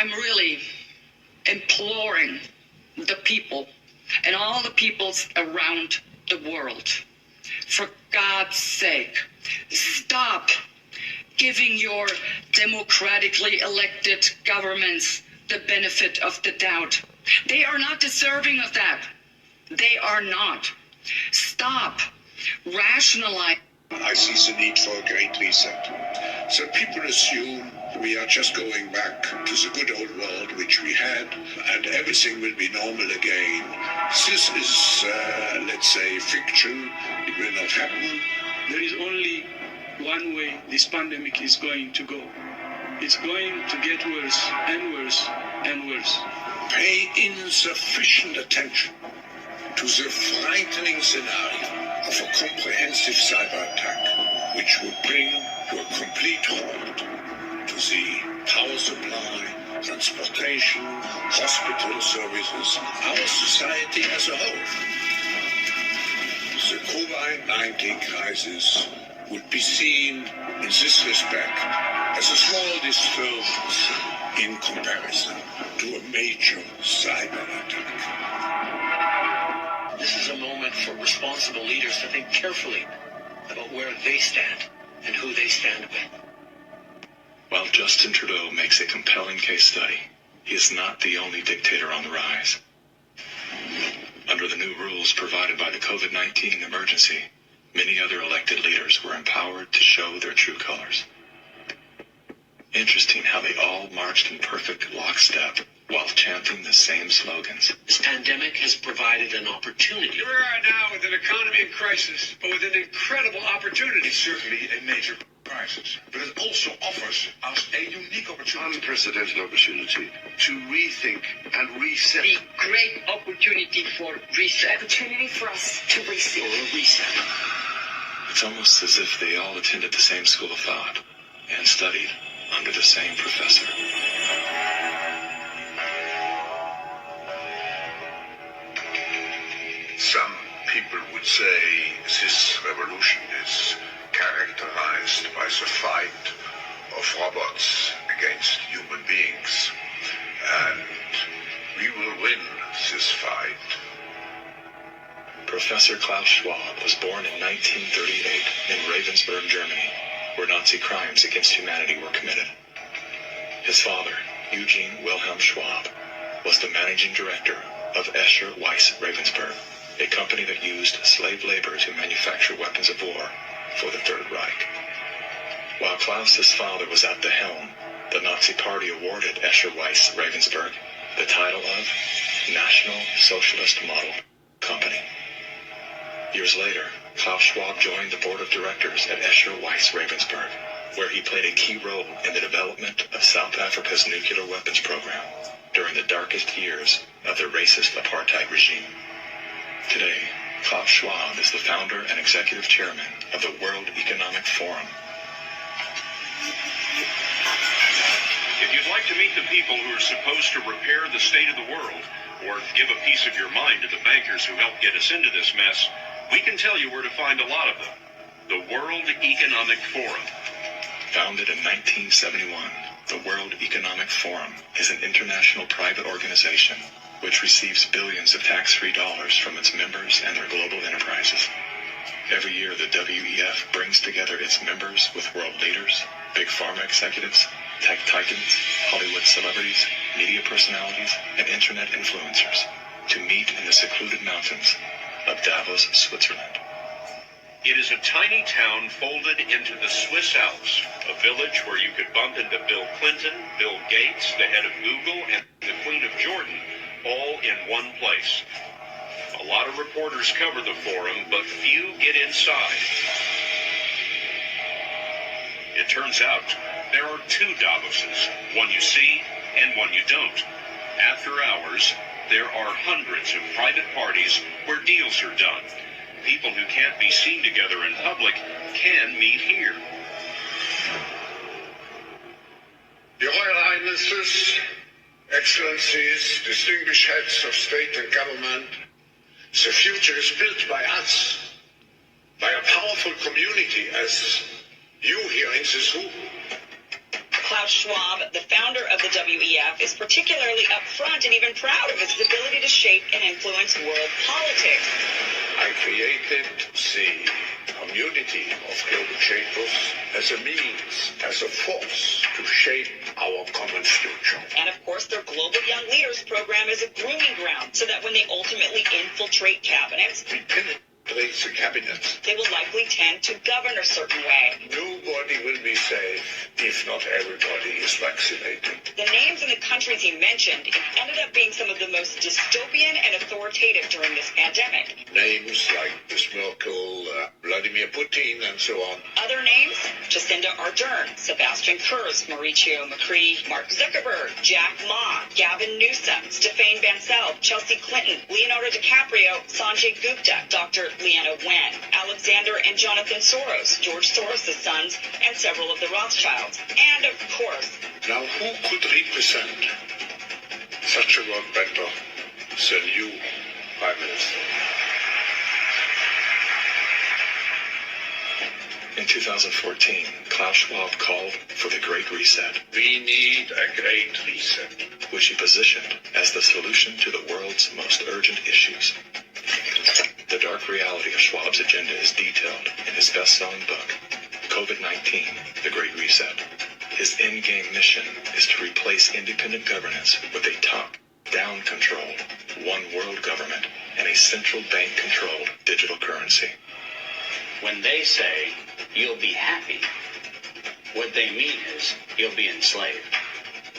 I'm really imploring the people and all the peoples around the world, for God's sake, stop giving your democratically elected governments the benefit of the doubt. They are not deserving of that. They are not. Stop rationalizing. I see the need for a great reset. So people assume we are just going back to the good old world which we had, and everything will be normal again. This is, let's say, fiction. It will not happen. There is only one way this pandemic is going to go. It's going to get worse and worse and worse. Pay insufficient attention to the frightening scenario of a comprehensive cyber attack, which would bring to a complete halt to the power supply, transportation, hospital services, our society as a whole. The COVID-19 crisis would be seen in this respect as a small disturbance in comparison to a major cyber attack. This is a moment for responsible leaders to think carefully about where they stand and who they stand with. While Justin Trudeau makes a compelling case study, he is not the only dictator on the rise. Under the new rules provided by the COVID-19 emergency, many other elected leaders were empowered to show their true colors. Interesting how they all marched in perfect lockstep while chanting the same slogans. This pandemic has provided an opportunity. Here we are now with an economy in crisis, but with an incredible opportunity. It's certainly a major crisis, but it also offers us a unique opportunity. Unprecedented opportunity to rethink and reset. The great opportunity for reset. Opportunity for us to reset. Or a reset. It's almost as if they all attended the same school of thought and studied under the same professor. Some people would say this revolution is characterized by the fight of robots against human beings. And we will win this fight. Professor Klaus Schwab was born in 1938 in Ravensburg, Germany, where Nazi crimes against humanity were committed. His father, Eugene Wilhelm Schwab, was the managing director of Escher Weiss Ravensburg, a company that used slave labor to manufacture weapons of war for the Third Reich. While Klaus's father was at the helm, the Nazi Party awarded Escher Weiss Ravensburg the title of National Socialist Model Company. Years later, Klaus Schwab joined the board of directors at Escher Weiss Ravensburg, where he played a key role in the development of South Africa's nuclear weapons program during the darkest years of the racist apartheid regime. Today, Klaus Schwab is the founder and executive chairman of the World Economic Forum. If you'd like to meet the people who are supposed to repair the state of the world, or give a piece of your mind to the bankers who helped get us into this mess, we can tell you where to find a lot of them. The World Economic Forum. Founded in 1971, the World Economic Forum is an international private organization which receives billions of tax-free dollars from its members and their global enterprises. Every year, the WEF brings together its members with world leaders, big pharma executives, tech titans, Hollywood celebrities, media personalities, and internet influencers to meet in the secluded mountains of Davos, Switzerland. It is a tiny town folded into the Swiss Alps, a village where you could bump into Bill Clinton, Bill Gates, the head of Google, and the Queen of Jordan, all in one place. A lot of reporters cover the forum, but few get inside. It turns out there are two Davoses, one you see and one you don't. After hours, there are hundreds of private parties where deals are done. People who can't be seen together in public can meet here. Your Royal Highnesses, Excellencies, distinguished heads of state and government, the future is built by us, by a powerful community as you here in this room. Klaus Schwab, the founder of the WEF, is particularly upfront and even proud of his ability to shape and influence world politics. I created the community of global shapers as a means, as a force to shape our common future. And of course, their Global Young Leaders program is a grooming ground so that when they ultimately infiltrate cabinets, We penetrate the cabinet. they will likely tend to govern a certain way. Nobody will be safe if not everybody is vaccinated. The names and the countries he mentioned ended up being some of the most dystopian and authoritative during this pandemic. Names like Ms. Merkel, Vladimir Putin, and so on. Other names? Jacinda Ardern, Sebastian Kurz, Mauricio Macri, Mark Zuckerberg, Jack Ma, Gavin Newsom, Stéphane Bancel, Chelsea Clinton, Leonardo DiCaprio, Sanjay Gupta, Dr. Leana Wen, Alexander and Jonathan Soros, George Soros' sons, and several of the Rothschilds. And of course, Now, who could represent such a world better than you, Prime Minister? In 2014, Klaus Schwab called for the Great Reset, We need a great reset. which he positioned as the solution to the world's most urgent issues. The dark reality of Schwab's agenda is detailed in his best-selling book, COVID-19, The Great Reset. His endgame mission is to replace independent governance with a top-down controlled, one-world government and a central bank-controlled digital currency. When they say, you'll be happy, what they mean is, you'll be enslaved.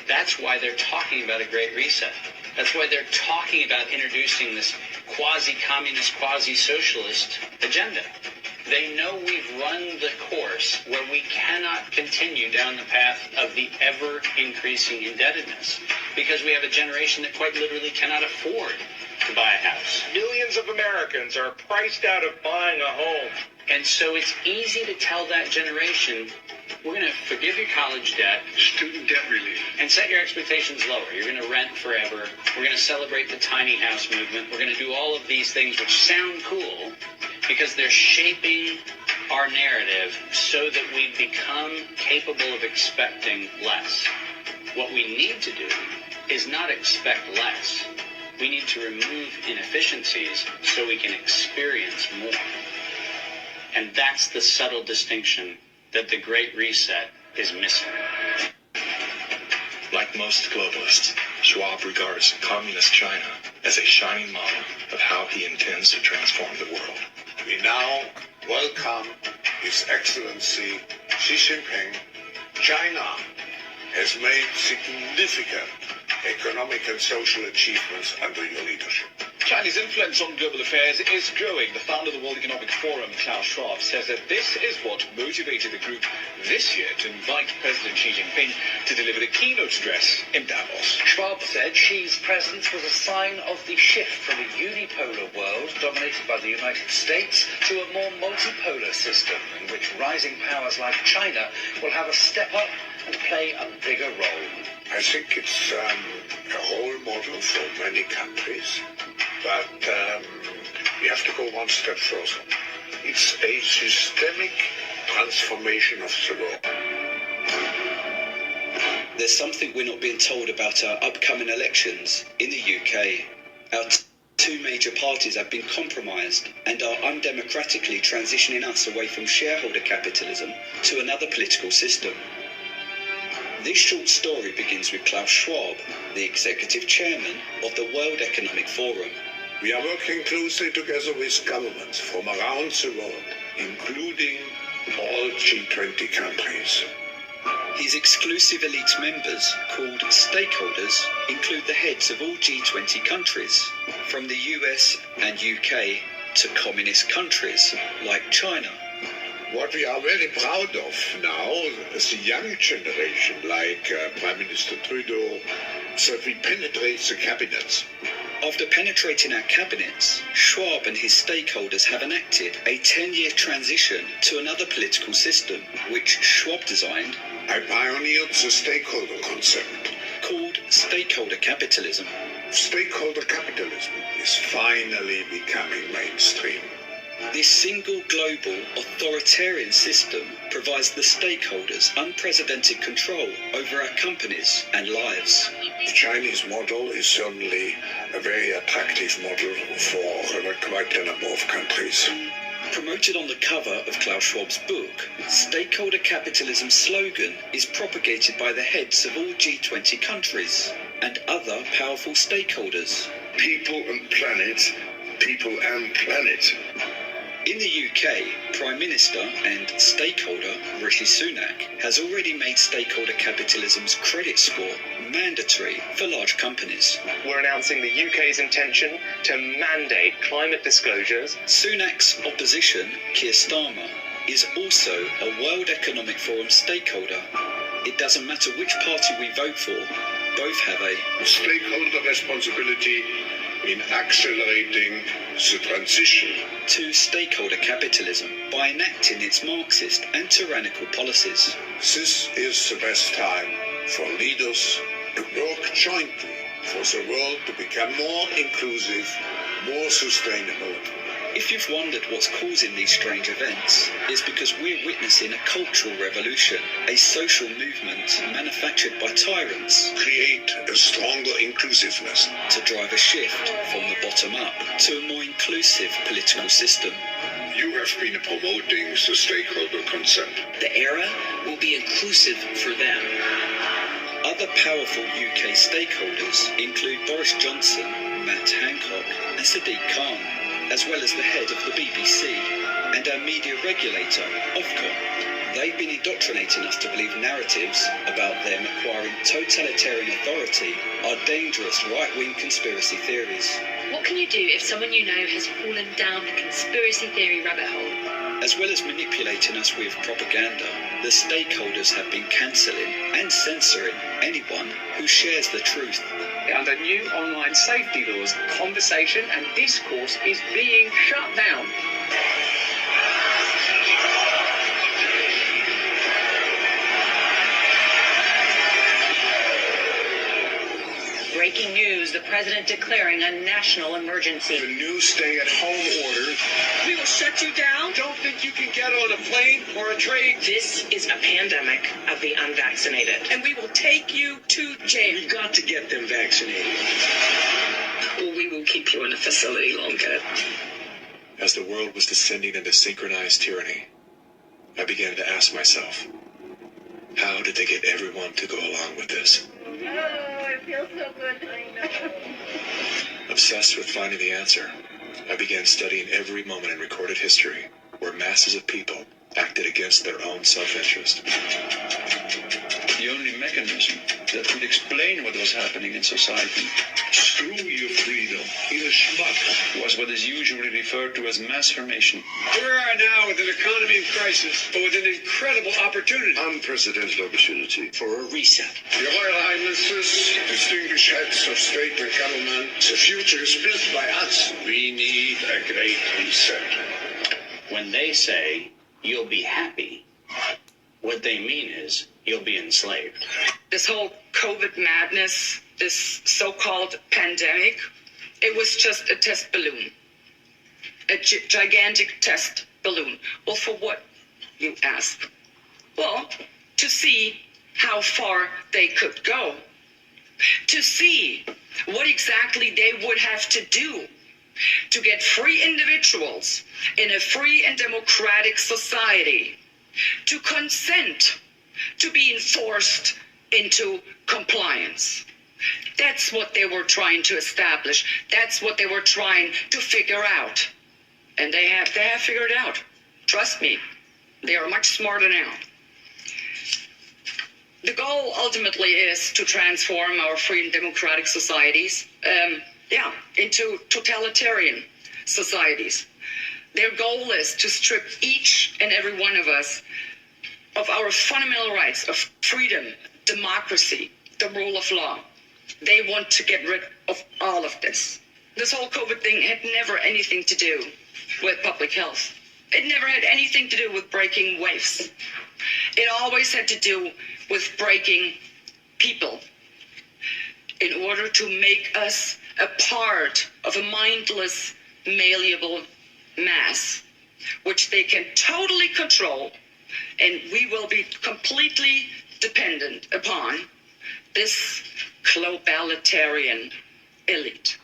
That's why they're talking about a great reset. That's why they're talking about introducing this quasi-communist, quasi-socialist agenda. They know we've run the course where we cannot continue down the path of the ever-increasing indebtedness because we have a generation that quite literally cannot afford to buy a house. Millions of Americans are priced out of buying a home. And so it's easy to tell that generation, we're going to forgive your college debt, Student debt relief. and set your expectations lower. You're going to rent forever. We're going to celebrate the tiny house movement. We're going to do all of these things which sound cool because they're shaping our narrative so that we become capable of expecting less. What we need to do is not expect less. We need to remove inefficiencies so we can experience more. And that's the subtle distinction that the Great Reset is missing. Like most globalists, Schwab regards communist China as a shining model of how he intends to transform the world. We now welcome His Excellency Xi Jinping. China has made significant economic and social achievements under your leadership. China's influence on global affairs is growing. The founder of the World Economic Forum, Klaus Schwab, says that this is what motivated the group this year to invite President Xi Jinping to deliver the keynote address in Davos. Schwab said Xi's presence was a sign of the shift from a unipolar world dominated by the United States to a more multipolar system in which rising powers like China will have a step up and play a bigger role. I think it's a role model for many countries, but we have to go one step further. It's a systemic transformation of the world. There's something we're not being told about our upcoming elections in the UK. Our two major parties have been compromised and are undemocratically transitioning us away from shareholder capitalism to another political system. This short story begins with Klaus Schwab, the executive chairman of the World Economic Forum. We are working closely together with governments from around the world, including all G20 countries. His exclusive elite members, called stakeholders, include the heads of all G20 countries, from the US and UK to communist countries like China. What we are very proud of now is the young generation, like Prime Minister Trudeau, that we penetrate the cabinets. After penetrating our cabinets, Schwab and his stakeholders have enacted a 10-year transition to another political system, which Schwab designed. I pioneered the stakeholder concept, called stakeholder capitalism. Stakeholder capitalism is finally becoming mainstream. This single global authoritarian system provides the stakeholders unprecedented control over our companies and lives. The Chinese model is certainly a very attractive model for quite a number of countries. Promoted on the cover of Klaus Schwab's book, stakeholder capitalism's slogan is propagated by the heads of all G20 countries and other powerful stakeholders. People and planet, people and planet. In the UK, Prime Minister and stakeholder Rishi Sunak has already made stakeholder capitalism's credit score mandatory for large companies. We're announcing the UK's intention to mandate climate disclosures. Sunak's opposition, Keir Starmer, is also a World Economic Forum stakeholder. It doesn't matter which party we vote for, both have a stakeholder responsibility in accelerating the transition to stakeholder capitalism by enacting its Marxist and tyrannical policies. This is the best time for leaders to work jointly for the world to become more inclusive, more sustainable. If you've wondered what's causing these strange events, it's because we're witnessing a cultural revolution, a social movement manufactured by tyrants. Create a stronger inclusiveness. To drive a shift from the bottom up to a more inclusive political system. You have been promoting the stakeholder concept. The era will be inclusive for them. Other powerful UK stakeholders include Boris Johnson, Matt Hancock and Sadiq Khan, as well as the head of the BBC and our media regulator, Ofcom. They've been indoctrinating us to believe narratives about them acquiring totalitarian authority are dangerous right-wing conspiracy theories. What can you do if someone you know has fallen down the conspiracy theory rabbit hole? As well as manipulating us with propaganda, the stakeholders have been cancelling and censoring anyone who shares the truth. Under new online safety laws, conversation and discourse is being shut down. Breaking news, the president declaring a national emergency. The new stay-at-home order. We will shut you down. Don't think you can get on a plane or a train. This is a pandemic of the unvaccinated. And we will take you to jail. We've got to get them vaccinated. Or we will keep you in a facility longer. As the world was descending into synchronized tyranny, I began to ask myself, how did they get everyone to go along with this? Oh, it feels so good. I know. Obsessed with finding the answer, I began studying every moment in recorded history where masses of people acted against their own self-interest. The only mechanism that could explain what was happening in society, screw your freedom, you're a schmuck, was what is usually referred to as mass formation. We are now with an economy in crisis, but with an incredible opportunity. Unprecedented opportunity For a reset. Your Royal Highnesses, distinguished heads of state and government, the future is built by us. We need a great reset. When they say, you'll be happy, what they mean is, you'll be enslaved. This whole COVID madness, this so-called pandemic, it was just a test balloon. A gigantic test balloon. Well, for what, you ask? Well, to see how far they could go. To see what exactly they would have to do to get free individuals in a free and democratic society to consent to being forced into compliance. That's what they were trying to establish. That's what they were trying to figure out. And they have figured it out. Trust me, they are much smarter now. The goal ultimately is to transform our free and democratic societies, into totalitarian societies. Their goal is to strip each and every one of us of our fundamental rights of freedom, democracy, the rule of law. They want to get rid of all of this. This whole COVID thing had never anything to do with public health. It never had anything to do with breaking waves. It always had to do with breaking people in order to make us a part of a mindless, malleable mass which they can totally control, and we will be completely dependent upon this globalitarian elite.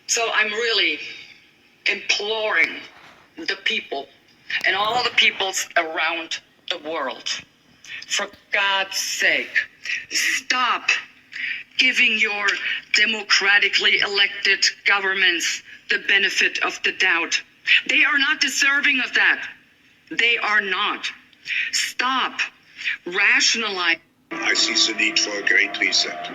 So I'm really imploring the people and all the peoples around the world, for God's sake, stop giving your democratically elected governments the benefit of the doubt. They are not deserving of that. They are not. Stop rationalizing. I see the need for a great reset.